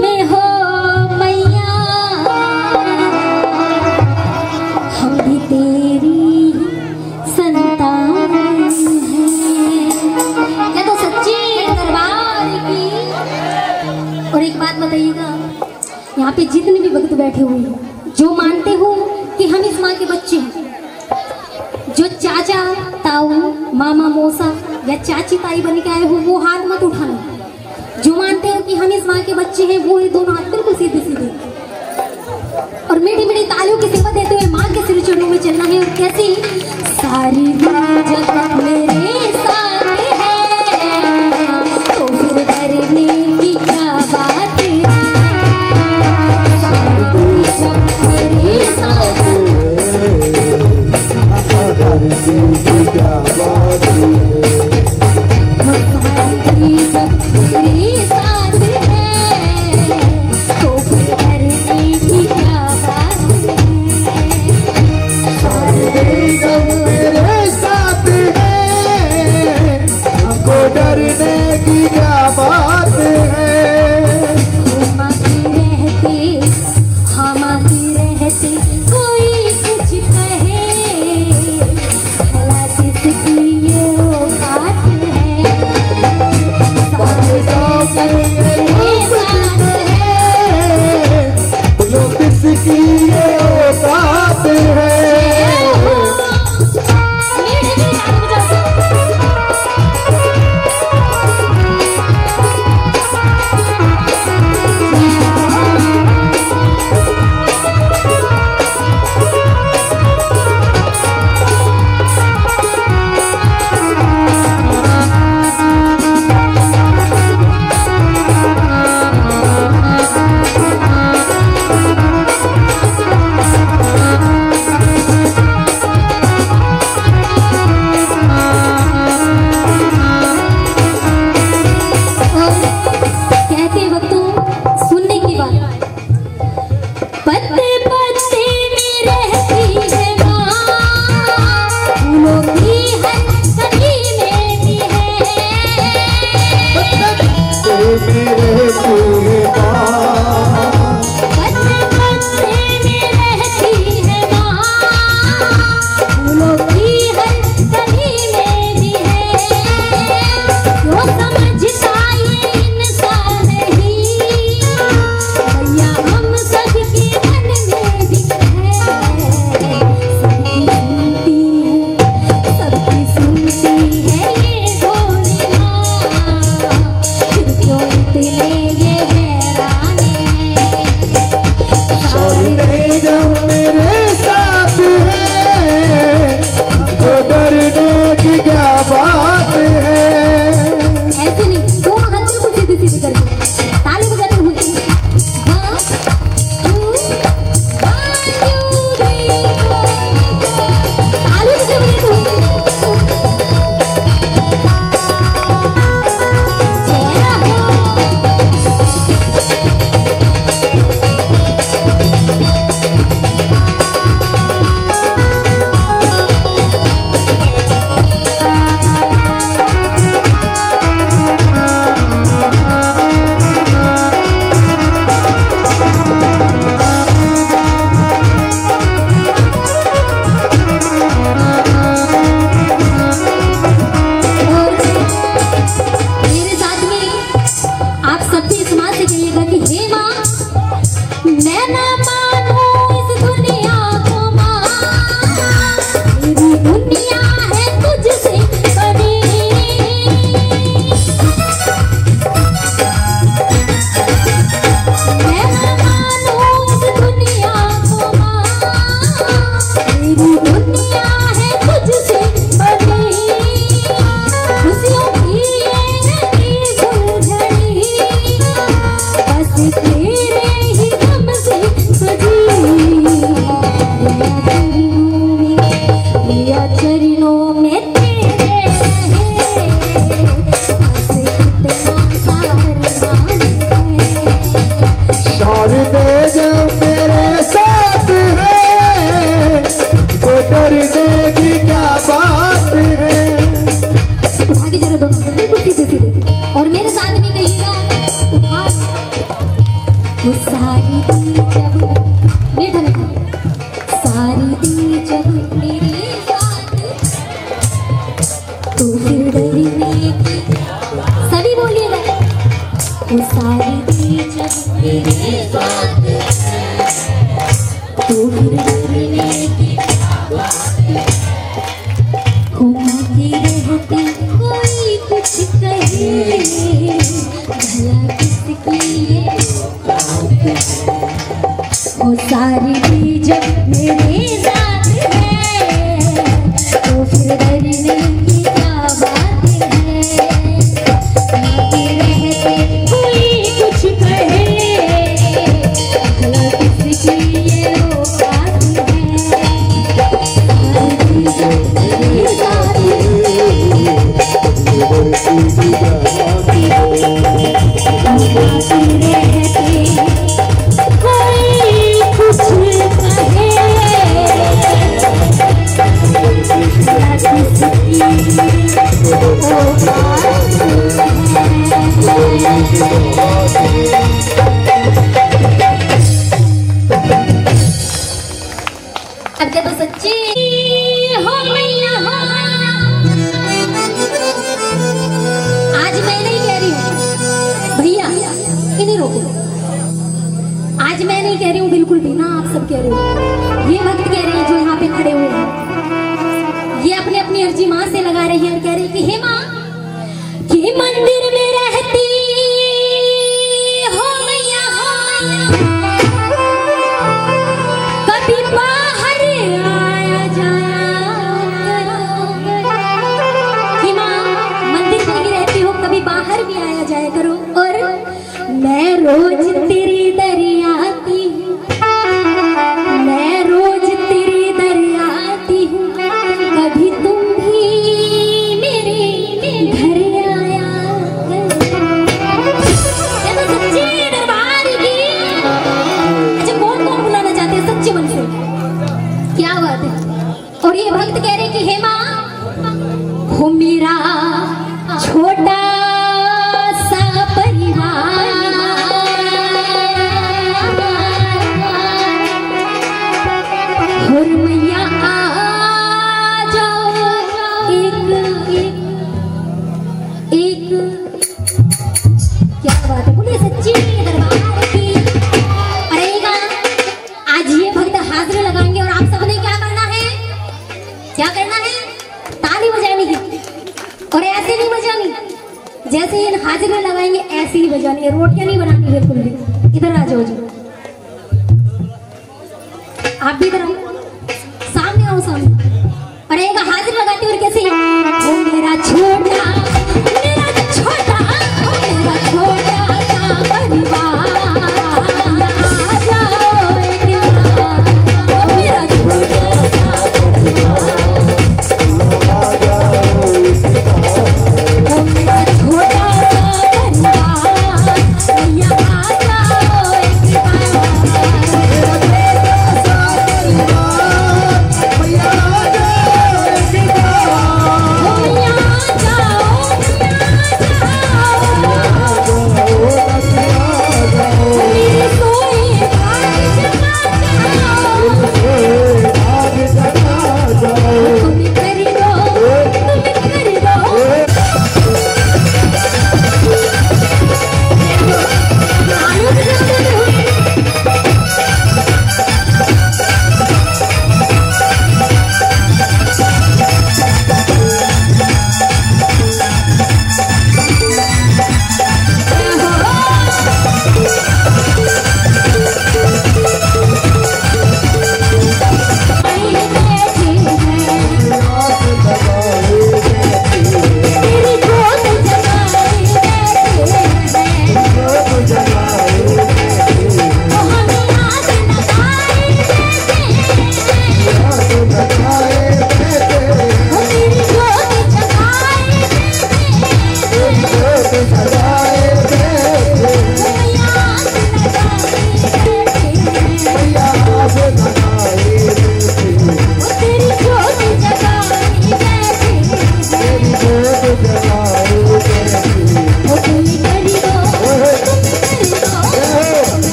में हो मैया, हम भी तेरी संतान हैं। ये तो सच्ची दरबार की। और एक बात बताइएगा, यहाँ पे जितने भी भक्त बैठे हुए हैं जो मानते हो कि हम इस माँ के बच्चे हैं, जो चाचा ताऊ मामा मौसा या चाची ताई बन के आए हो वो हाथ मत उठाना। जो मानते हो कि हम इस माँ के बच्चे हैं वो ये दोनों हाथ बिल्कुल सीधे सीधे और मीठी मीठी तालियों की सेवा देते हुए माँ के सिर चरणों में चलना है। और कैसी सारी जगत मेरे साथ है तो फिर डरने की क्या बात है। सारी जगत मेरे साथ वो सारी दी जब मीठा मीठा सारी दी जब मेरी बात तो फिर डरने की सभी बोलिएगा वो सारी दी जब मेरी बात तो फिर डरने की घूमती रहती कोई कुछ कहे भला किसकी ये वो सारी दी जब मेरे साथ है तो फिर डरने की क्या बात है घूमती रहती कोई कुछ कहे भला किसकी ये औकात है सारी दी जब मेरे साथ अब तो सच्ची हो मैया हो आज मैं नहीं कह रही हूँ भैया इन्हें रोको आज मैं नहीं कह रही हूँ बिल्कुल भी ना आप सब कह रहे हो ये भक्त कह रहे हैं जो यहाँ पे खड़े हुए हैं ये अपने अपनी अर्जी माँ से लगा रही है और कह रही कि हे माँ ये मंदिर में रहती हो मैया हो कभी बाहर आया जाया कि माँ मंदिर में ही रहती हो कभी बाहर भी आया जाया करो और मैं रोज तेरी दरिया आती हूँ मैं रोज तेरी दरिया आती हूँ कभी तुम भी मेरे घर आया करो सच्चे दरबार की अच्छा कौन कौन बुलाना चाहते हैं सच्चे मन से क्या बात है और ये भक्त कह रहे कि हे माँ हो मेरा छोटा सा परिवार और मैया आ जाओ एक क्या बात है बोलिए सच्ची दरबार की अरेगा आज ये भक्त हाजिर लगाएंगे और आप सबने क्या करना है ताली बजानी है और ऐसे नहीं बजानी जैसे ये हाजिर लगाएंगे ऐसे ही बजानी है रोटियां नहीं बनानी बिल्कुल भी इधर आ जाओ जी आप भी इधर आओ सामने आओ सामने और एक हाजिर लगाते हुए कैसे ओ मेरा छोटा सा परिवार आ जाओ एक बार। ओ मेरा छोटा सा परिवार आ जाओ एक बार। ओ मेरा छोटा सा परिवार मैया आ जाओ एक बार।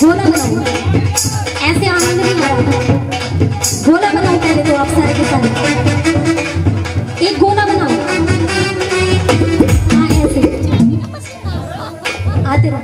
गोला बनाओ, ऐसे आनंद नहीं आ रहा। गोला बनाओ पहले तो आप सारे के सारे एक गोला बनाओ। हाँ ऐसे आते रहो।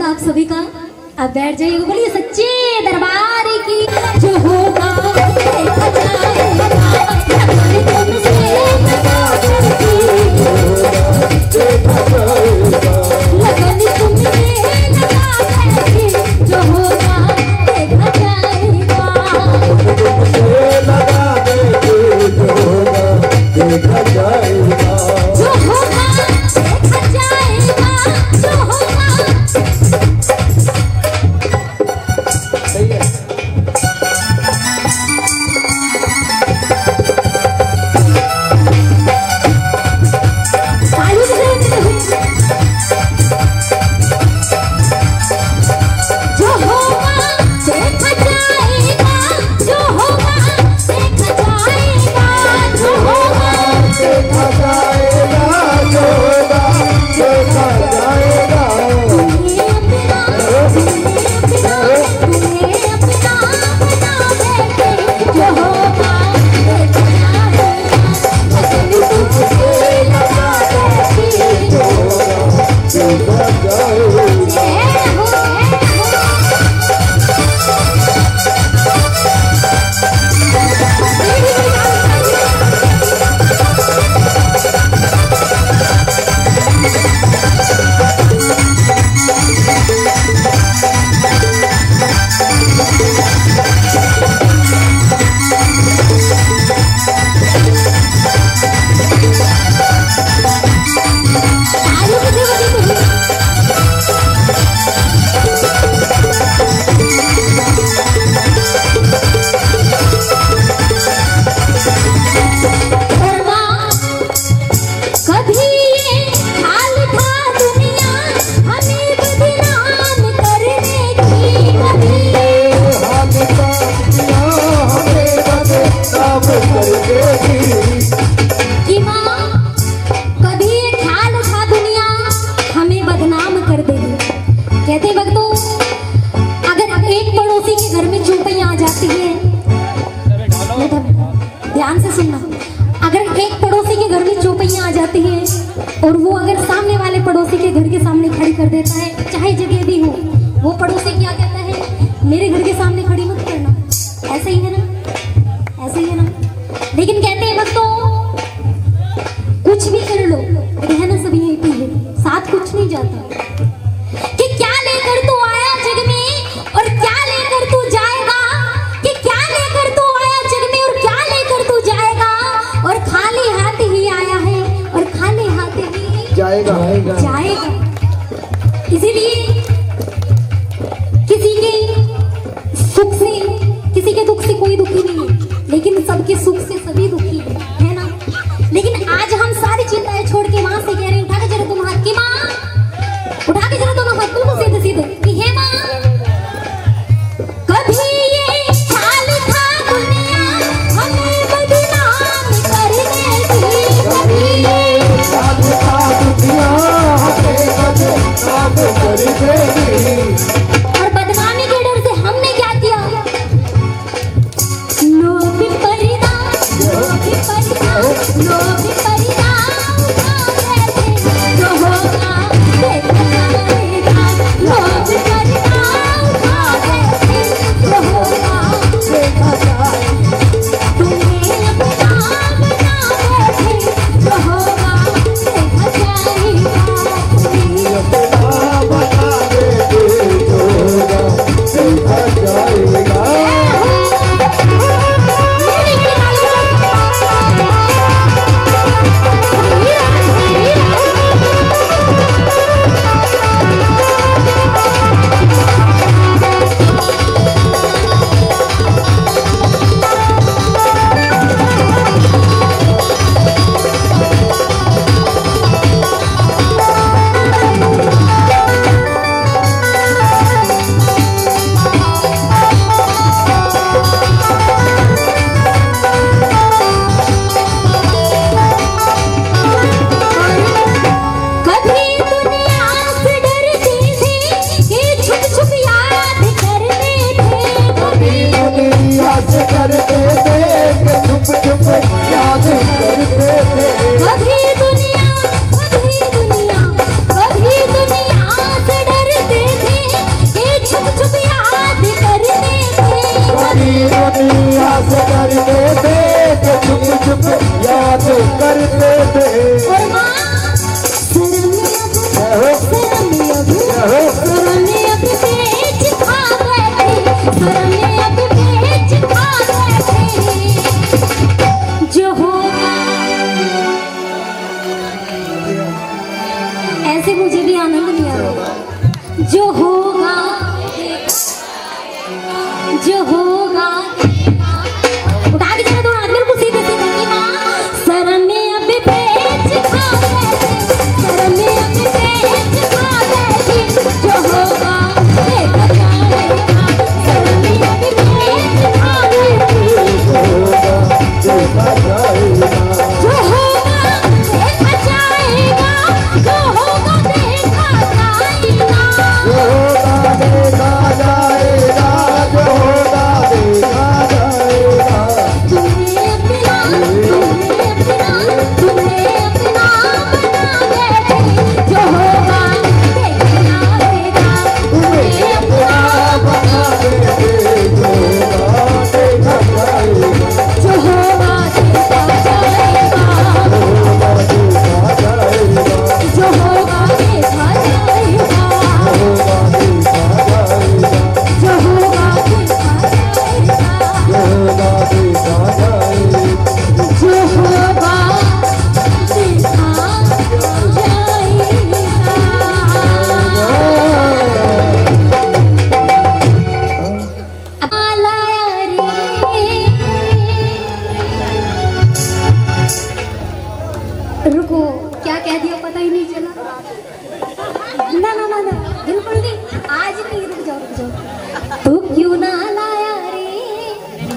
आप सभी का। आप बैठ जाइए, बोलिए सच्चे दरबार की। जो होगा देखा जाएगा, तुमसे लगन तुमसे लगा बैठी, जो होगा देखा जाएगा। देखा जाएगा, जो होगा देखा जाएगा, जो होगा। सही है। ताली बजाओ। जो होगा देखा जाएगा, जो होगा देखा जाएगा, जो होगा देखा जाएगा, जो होगा देखा जाएगा। तुम्हें अपना बना बैठे, जो होगा देखा जाएगा। लगन तुमसे लगा बैठी, देखा जाएगा। जय हो। कभी ये हाल था दुनिया हमें बदनाम करने की, कभी हाथ का दिया हमें बदनाम कर देगी। कि माँ कभी ये हाल था दुनिया हमें बदनाम कर देगी। कहते भक्तों, अगर एक पड़ोसी के घर में चौपाई आ जाती है, ध्यान से सुनना, अगर एक पड़ोसी के घर में चौपाइयाँ आ जाती है और वो अगर सामने वाले पड़ोसी के घर के सामने खड़ी कर देता है, चाहे जगह भी हो, वो पड़ोसी क्या कहता है, मेरे घर के सामने खड़ी मत करना। ऐसे ही है ना, ऐसे ही है ना। लेकिन कहते हैं भक्तों, कुछ भी कर लो, रहना सब यहीं पे है, साथ कुछ नहीं जाता। कि क्या लेकर तू आया जग में और क्या लेकर तू जाएगा, कि क्या लेकर तू आया जग में और क्या लेकर तू जाएगा। और खाली हाथ ही आया है और खाली हाथ ही जाएगा, जाएगा। इसीलिए किसी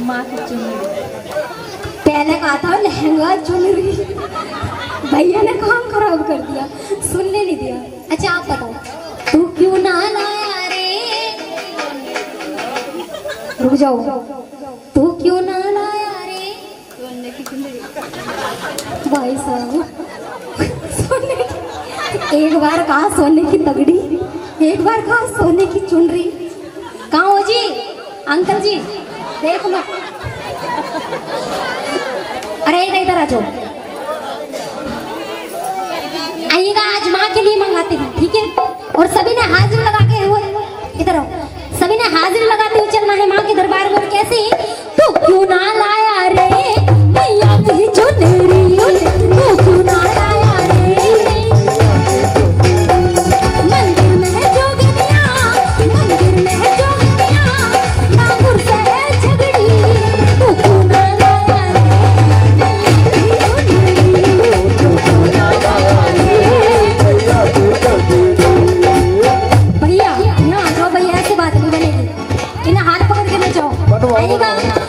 माँ की चुनरी। पहले कहा था लहंगा चुनरी, भैया ने काम खराब कर दिया, सुनने नहीं दिया। अच्छा आप बताओ, तू क्यों ना लाया रे, रुक जाओ, तू क्यों ना लाया रे सोने की चुनरी। भाई साहब सोने की, एक बार कहा सोने की तगड़ी, एक बार कहा सोने की चुनरी। कहाँ हो जी अंकल जी, देख लो। अरे इधर आ जाओ, आइएगा, आज माँ के लिए मंगाते हैं, ठीक है। और सभी ने हाजिर लगा के हुए, इधर आओ, सभी ने हाजिर लगाते हुए चलना है माँ के दरबार में। कैसे, तू क्यों ना लाया रे मैया की चुनरी, तू क्यों ना लाया रे, मंदिर में है जोगिनिया, मंदिर में है जोगिनिया, नागुर से है झगड़ी, तू क्यों ना लाया रे मैया की चुनरी, तू क्यों ना लाया रे। भैया यहाँ आ जाओ, भैया ऐसे बात नहीं बनेगी, इन्हें हाथ पकड़ के ले जाओ। आइएगा, 1 2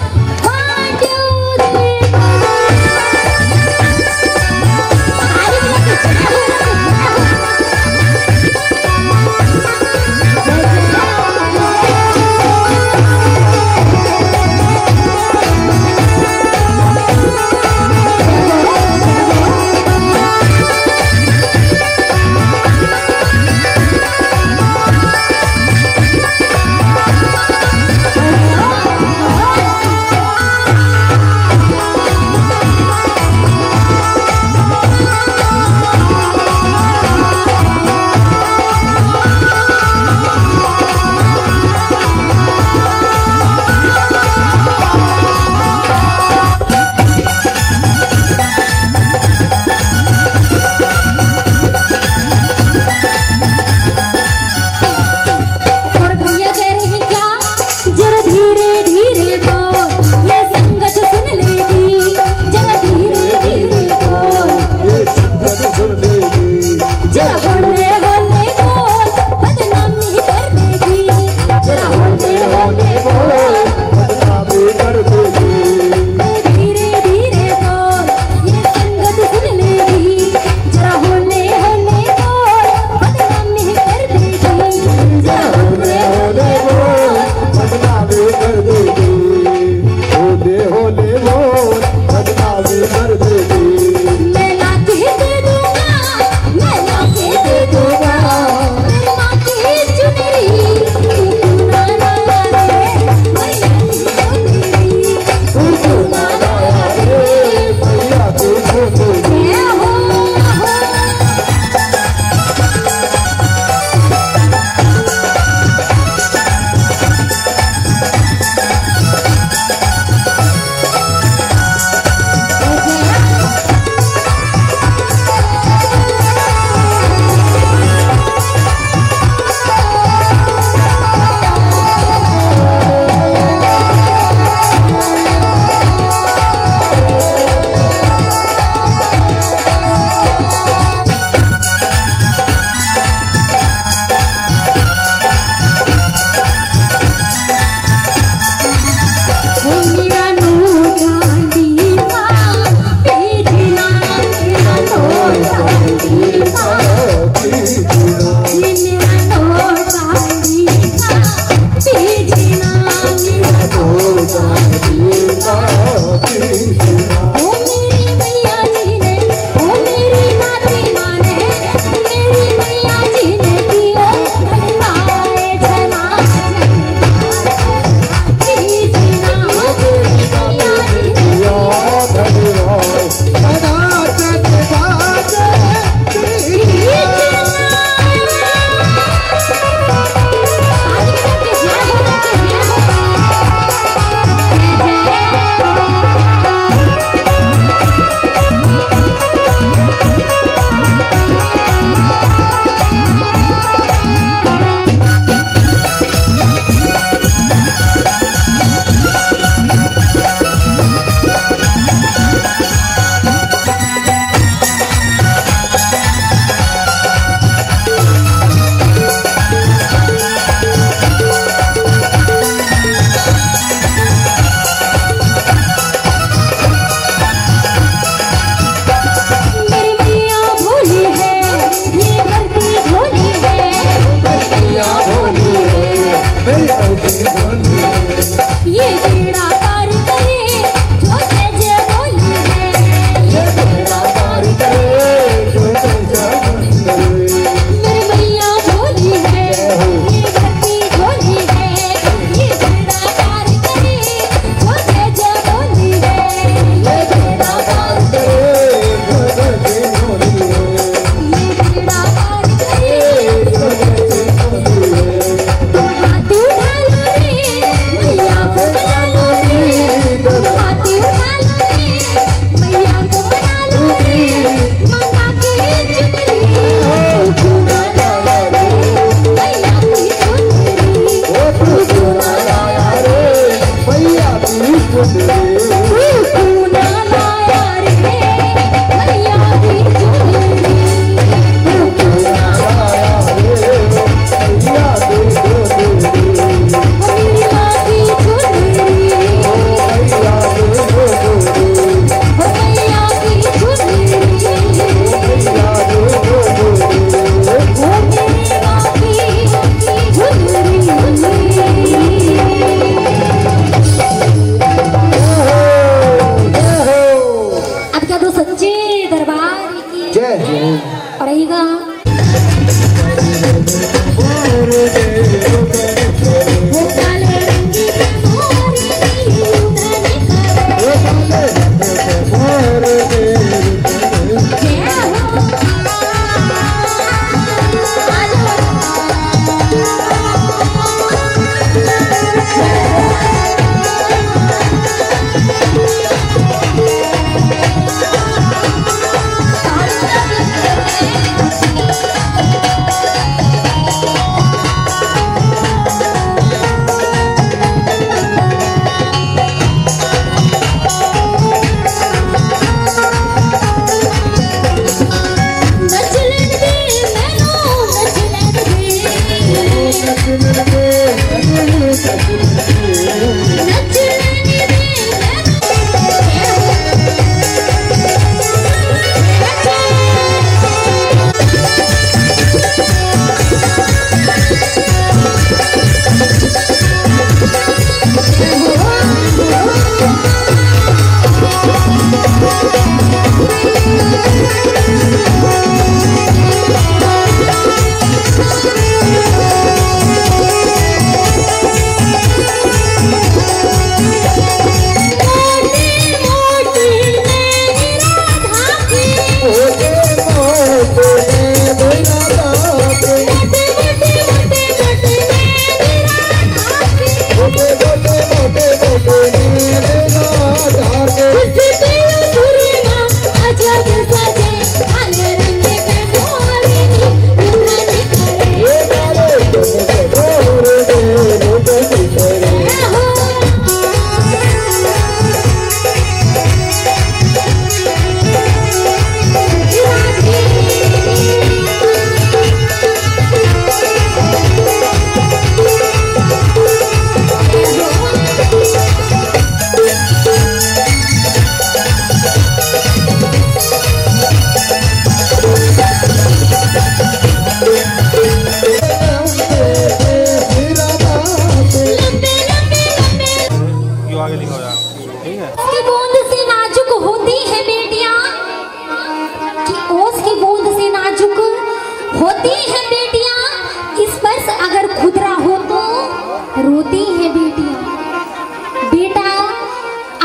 3 Oh, ना लाया रे मैया की चुनरी मेरी माँ की चुनरी मैया की चुनरी अब क्या दो सच्चे दरबार की जय पड़ेगा वो काले रंग की मोरी उड़ने रोती है बेटियां। बेटा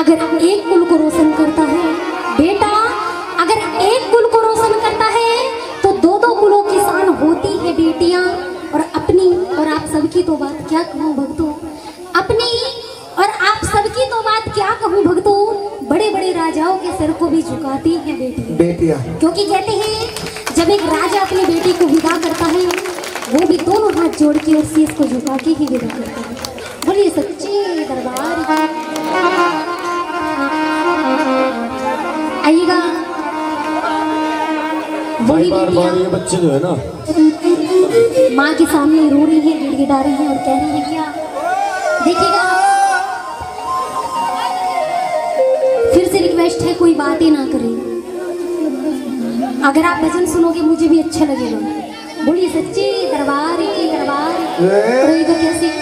अगर एक कुल को रोशन करता है, बेटा अगर एक कुल को रोशन करता है तो दो दो कुलों की शान होती है बेटियां। और अपनी और आप सबकी तो बात क्या कहूँ भक्तों, अपनी और आप सबकी तो बात क्या कहूँ भक्तों, बड़े बड़े राजाओं के सिर को भी झुकाती है बेटियां। क्योंकि कहते हैं जब एक राजा अपनी बेटी को विदा करता है वो भी दोनों हाथ जोड़ के और शीश को झुका के ही विदा करता है। बोलिए सच्चे दरबार आइएगा। वही बेटियां ये बच्चे जो है ना माँ के सामने रो रही है, गिड़गिड़ा रही है और कह रही है क्या, देखिएगा फिर से रिक्वेस्ट है कोई बातें ना करें। अगर आप भजन सुनोगे मुझे भी अच्छा लगेगा। बोलिए सच्चे दरबार की दरबार रहेगा कैसे।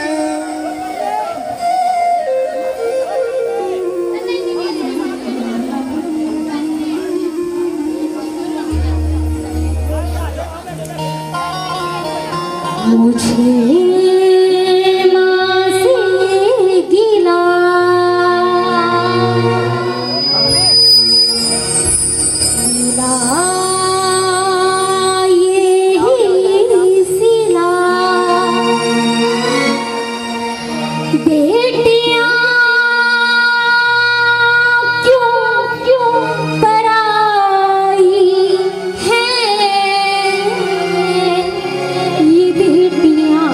मुझे माँ से गिला बेटियां क्यों क्यों पराई हैं ये बेटियां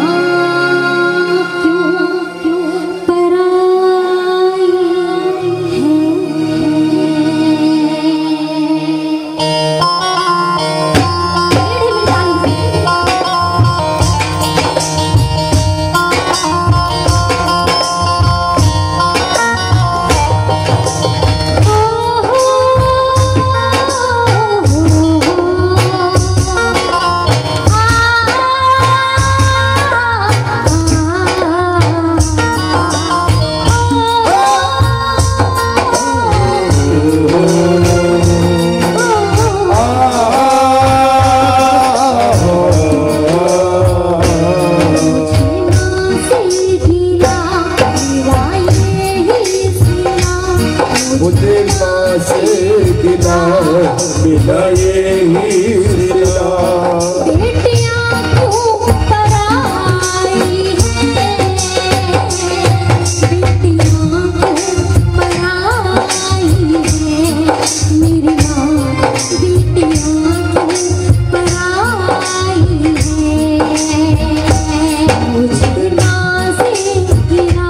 मुझे पास गिला मिला यही मिला बेटियां क्यों पराई है, बेटियां क्यों पराई है, मेरी माँ बेटियां क्यों पराई है, मुझे माँ से गिरा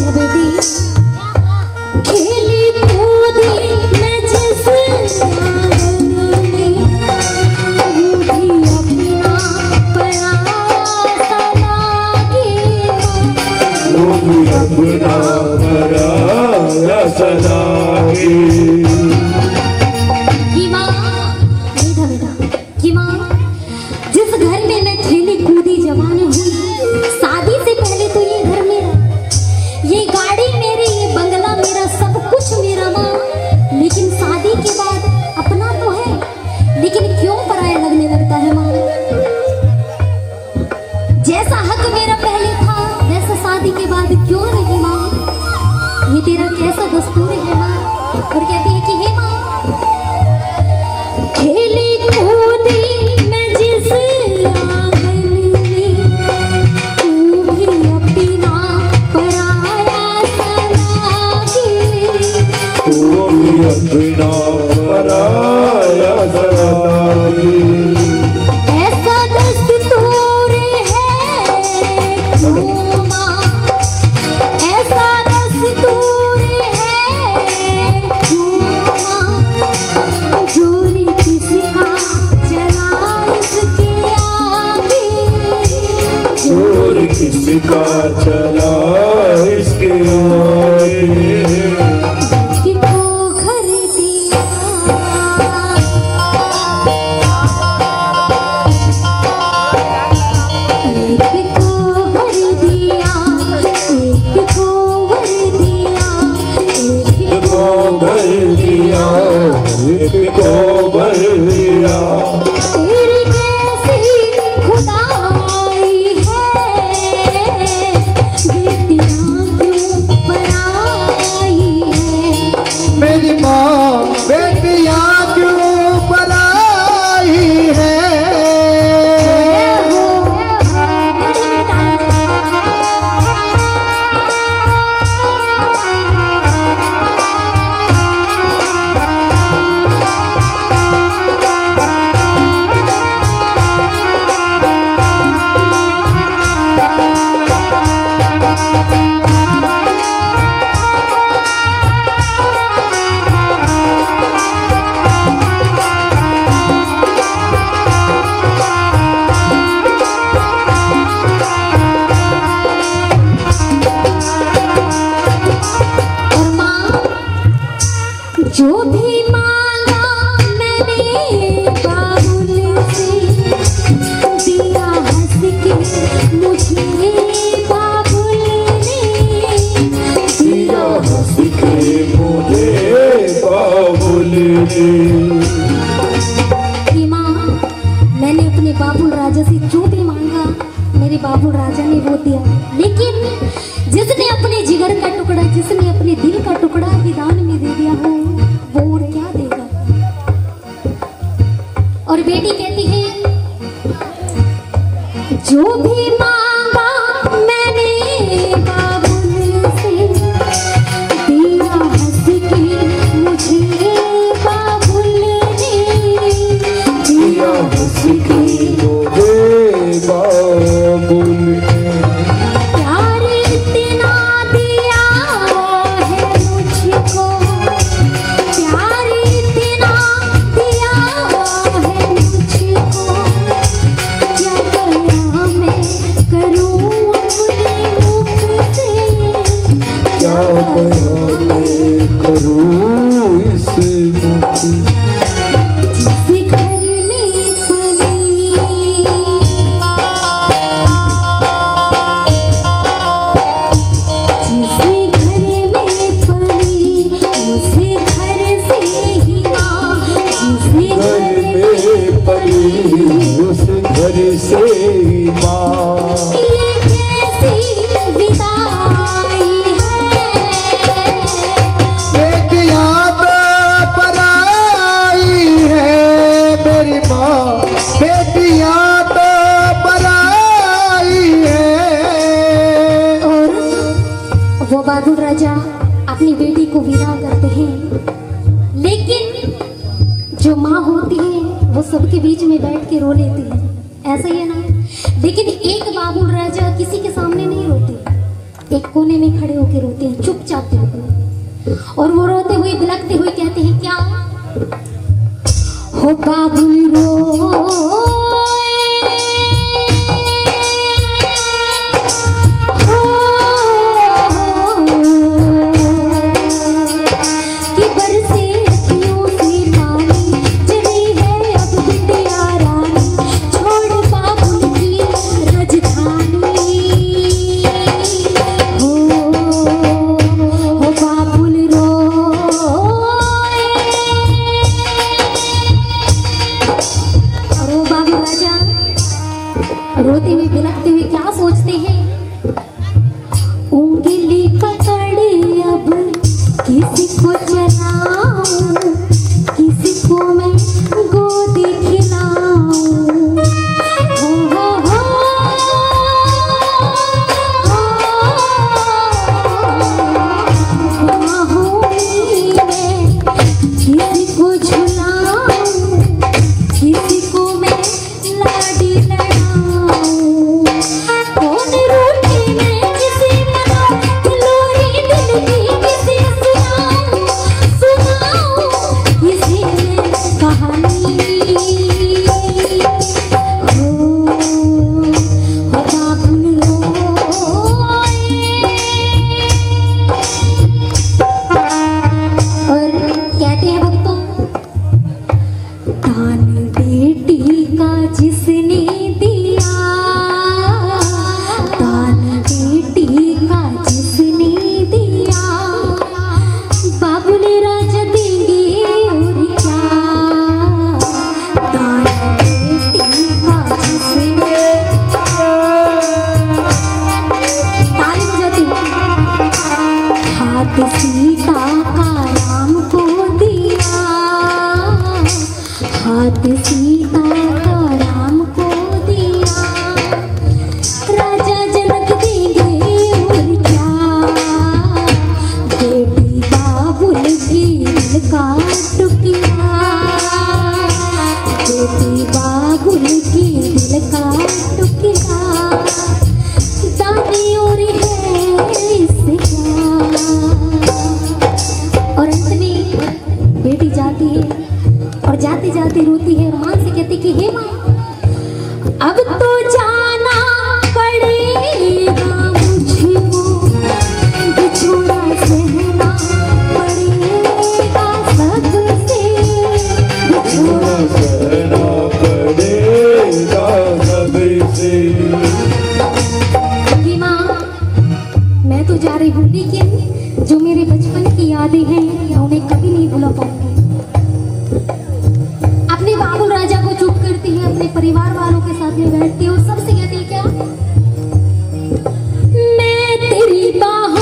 बेटी खेली कूदी मैं जिस आंगन में, वो भी अपना पराया लागी, वो भी अपना पराया लागी। कि माँ बेटा कि माँ जिस घर में मैं खेली कूदी जवान हुई, शादी से पहले तो ये घर मेरा, ये गाड़ी मेरी, ये बंगला मेरा, सब कुछ मेरा माँ, लेकिन शादी के बाद अपना तो है, लेकिन क्यों पराया लगने लगता है माँ? जैसा हक मेरा पहले था वैसा शादी के बाद क्यों नहीं माँ? ये तेरा कैसा दस्तूर है माँ? और कहती है कि हे माँ खेली कूदी मैं जिस आंगन में, तू भी अपना पराया लागी, वो भी अपना पराया लागी। ऐसा दस्तूर है क्यों माँ, ऐसा दस्तूर है क्यों माँ, जोरी किसका चला इसके आगे, चोर किसका चला इसके आगे। किसको घर दिया, एक को घर दिया, एक को घर दिया, एक को भर दिया, एक को भर दिया। तेरी कैसी खुदाई है, बेटियां क्यों पराई है, मेरी माँ बेटियां क्यों पराई है। और माँ जो भी मांगा मैंने बाबुल से, दिया हंस के मुझे बाबुल ने, दिया हंस के मुझे बाबुल ने। कि माँ मैंने अपने बाबुल राजा से जो भी मांगा मेरे बाबुल राजा ने वो दिया, लेकिन जिसने अपने जिगर का टुकड़ा, जिसने अपने दिल का टुकड़ा विधान में दे दिया हो, वो और क्या देगा? और बेटी कहती है जो भी मांगा मैंने बाबुल से, दिया हंस के मुझे बाबुल ने, दिया हंस के मुझे बाबुल ने। प्यार इतना दिया है बयाने करूं इसमें जिस घर में पली, जिस घर में पली, उस घर से ही माँ, जिस घर घर में पली उस घर से ही माँ। ये कैसी विदाई है, बेटियां तो पराई है मेरी माँ, बेटियां तो पराई है। और वो बहादुर राजा अपनी बेटी को विदा करते हैं, लेकिन जो माँ होती है वो सबके बीच में बैठ के रो लेती है, ऐसा ही है ना। लेकिन एक बहादुर राजा किसी के सामने नहीं रोते, एक कोने में खड़े होकर रोते हैं चुपचाप बिल्कुल। और वो रोते हुए बिलखते हुए कहते हैं क्या, हो बाबुल रो कि बरसे अखियों से पानी, चली है अब बिटिया रानी, छोड़ बाबुल की राजधानी। हो बाबुल रोए। और वो बाबुल राजा रोते हुए बिलखते हुए क्या सोचते हैं, उंगली पकड़े अब किसी को चलाऊं, किसी को मैं गोदी खिलाऊं। हो बाहों में किसी को झुलाऊं, किसी को मैं लाडी लड़ाऊं। कौन रूठे मैं किसे मनाऊं, लोरी दिल की किसे सुनाऊं, सुनाऊं किसे मैं कहानी। हो बाबुल रोए। और कहते हैं भक्तों, दान बेटी का जिसने दिया, दान बेटी का जिसने दिया, बाबुल राजा देंगे और क्या। दान बेटी का जिसने, ताली बजाती हूँ। हाथ सीता का राम को दिया, हाथ सीता का राम को दिया, राजा जनक देंगे और क्या। बेटी बाबुल की दिल का टुकड़ा, बेटी बाबुल की दिल का टुकड़ा, दानी और है इससे क्या। और अंत में बेटी जाती है और जाते जाते रोती है और माँ से कहती कि हे माँ, अब तो जाना पड़ेगा मुझको, बिछोड़ा सहना पड़ेगा सबसे, बिछोड़ा सहना पड़ेगा सबसे। कि माँ मैं तो जा रही हूँ, लेकिन जो मेरे बचपन की यादें हैं मैं उन्हें कभी नहीं भुला पाऊंगी। अपने बाबुल राजा को चुप करती है, अपने परिवार वालों के साथ में बैठती है और सबसे कहती है क्या, मैं तेरी बाहों